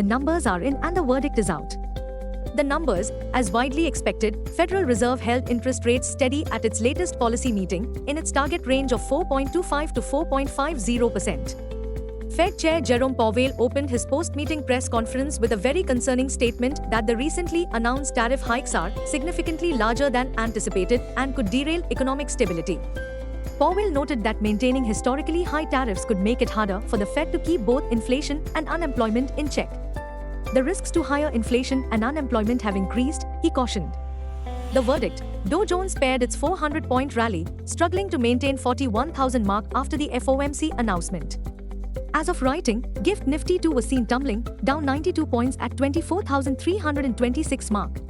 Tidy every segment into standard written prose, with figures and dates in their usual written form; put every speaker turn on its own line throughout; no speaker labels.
the numbers are in and the verdict is out. The numbers, as widely expected, Federal Reserve held interest rates steady at its latest policy meeting, in its target range of 4.25 to 4.50%. Fed Chair Jerome Powell opened his post-meeting press conference with a very concerning statement that the recently announced tariff hikes are significantly larger than anticipated and could derail economic stability. Powell noted that maintaining historically high tariffs could make it harder for the Fed to keep both inflation and unemployment in check. The risks to higher inflation and unemployment have increased, he cautioned. The verdict: Dow Jones pared its 400-point rally, struggling to maintain 41,000 mark after the FOMC announcement. As of writing, Gift Nifty 2 was seen tumbling, down 92 points at 24,326 mark.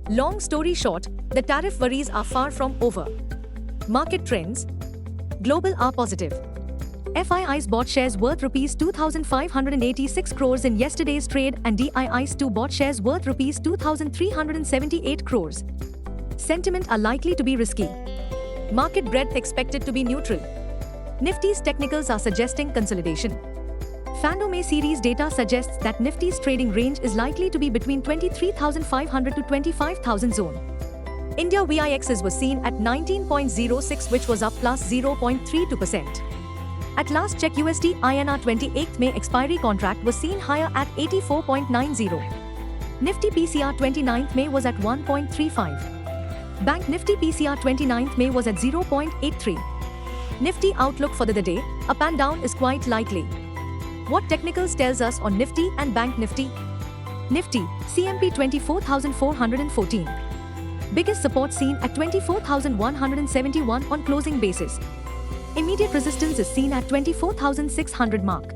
Long story short, the tariff worries are far from over. Market trends. Global are positive. FII's bought shares worth Rs 2,586 crores in yesterday's trade and DII's 2 bought shares worth Rs 2,378 crores. Sentiment are likely to be risky. Market breadth expected to be neutral. Nifty's technicals are suggesting consolidation. Fandome series data suggests that Nifty's trading range is likely to be between 23,500 to 25,000 zone. India VIXs was seen at 19.06, which was up plus 0.32%. At last check, USD INR 28th May expiry contract was seen higher at 84.90. Nifty PCR 29th May was at 1.35. Bank Nifty PCR 29th May was at 0.83. Nifty outlook for the day: up and down is quite likely. What technicals tells us on Nifty and Bank Nifty? Nifty, CMP 24,414. Biggest support seen at 24,171 on closing basis. Immediate resistance is seen at 24,600 mark.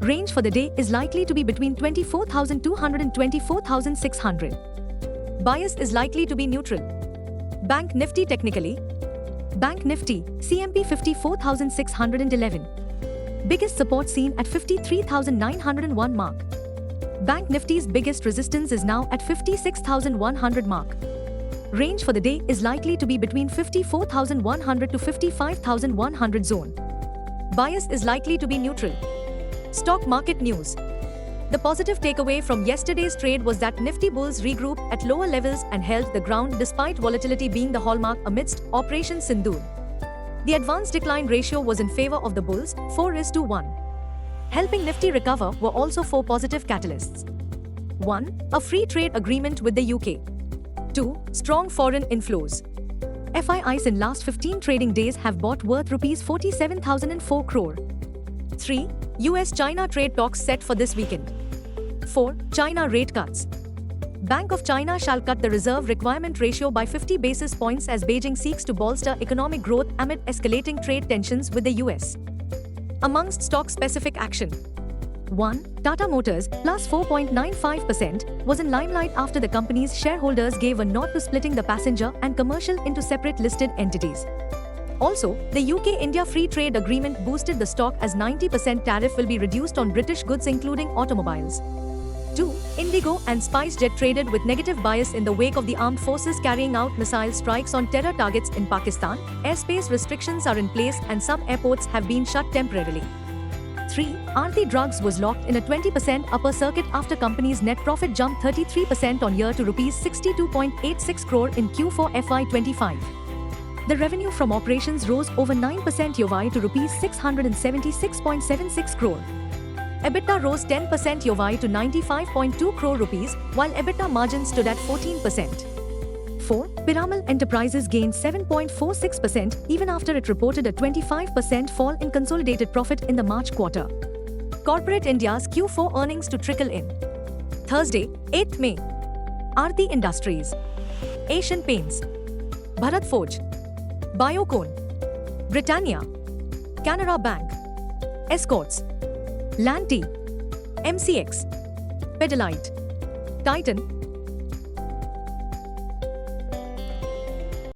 Range for the day is likely to be between 24,200 and 24,600. Bias is likely to be neutral. Bank Nifty technically. Bank Nifty, CMP 54,611. Biggest support seen at 53,901 mark. Bank Nifty's biggest resistance is now at 56,100 mark. Range for the day is likely to be between 54,100 to 55,100 zone. Bias is likely to be neutral. Stock market news. The positive takeaway from yesterday's trade was that Nifty bulls regrouped at lower levels and held the ground despite volatility being the hallmark amidst Operation Sindoor. The advanced decline ratio was in favor of the bulls, 4:1. Helping Nifty recover were also 4 positive catalysts. 1. A free trade agreement with the UK. 2. Strong foreign inflows. FIIs in last 15 trading days have bought worth Rs 47,004 crore. 3. US-China trade talks set for this weekend. 4. China rate cuts. Bank of China shall cut the reserve requirement ratio by 50 basis points as Beijing seeks to bolster economic growth amid escalating trade tensions with the US. Amongst stock-specific action. 1. Tata Motors, plus 4.95%, was in limelight after the company's shareholders gave a nod to splitting the passenger and commercial into separate listed entities. Also, the UK-India Free Trade Agreement boosted the stock as 90% tariff will be reduced on British goods including automobiles. 2. Indigo and SpiceJet traded with negative bias in the wake of the armed forces carrying out missile strikes on terror targets in Pakistan. Airspace restrictions are in place and some airports have been shut temporarily. 3. Aarti Drugs was locked in a 20% upper circuit after company's net profit jumped 33% on year to Rs 62.86 crore in Q4 FY25. The revenue from operations rose over 9% YoY to Rs 676.76 crore. EBITDA rose 10% YoY to 95.2 crore rupees, while EBITDA margin stood at 14%. 4. Piramal Enterprises gained 7.46% even after it reported a 25% fall in consolidated profit in the March quarter. Corporate India's Q4 earnings to trickle in. Thursday, 8th May. Aarti Industries, Asian Paints, Bharat Forge, Biocon, Britannia, Canara Bank, Escorts, Lanty, MCX, Pidilite, Titan,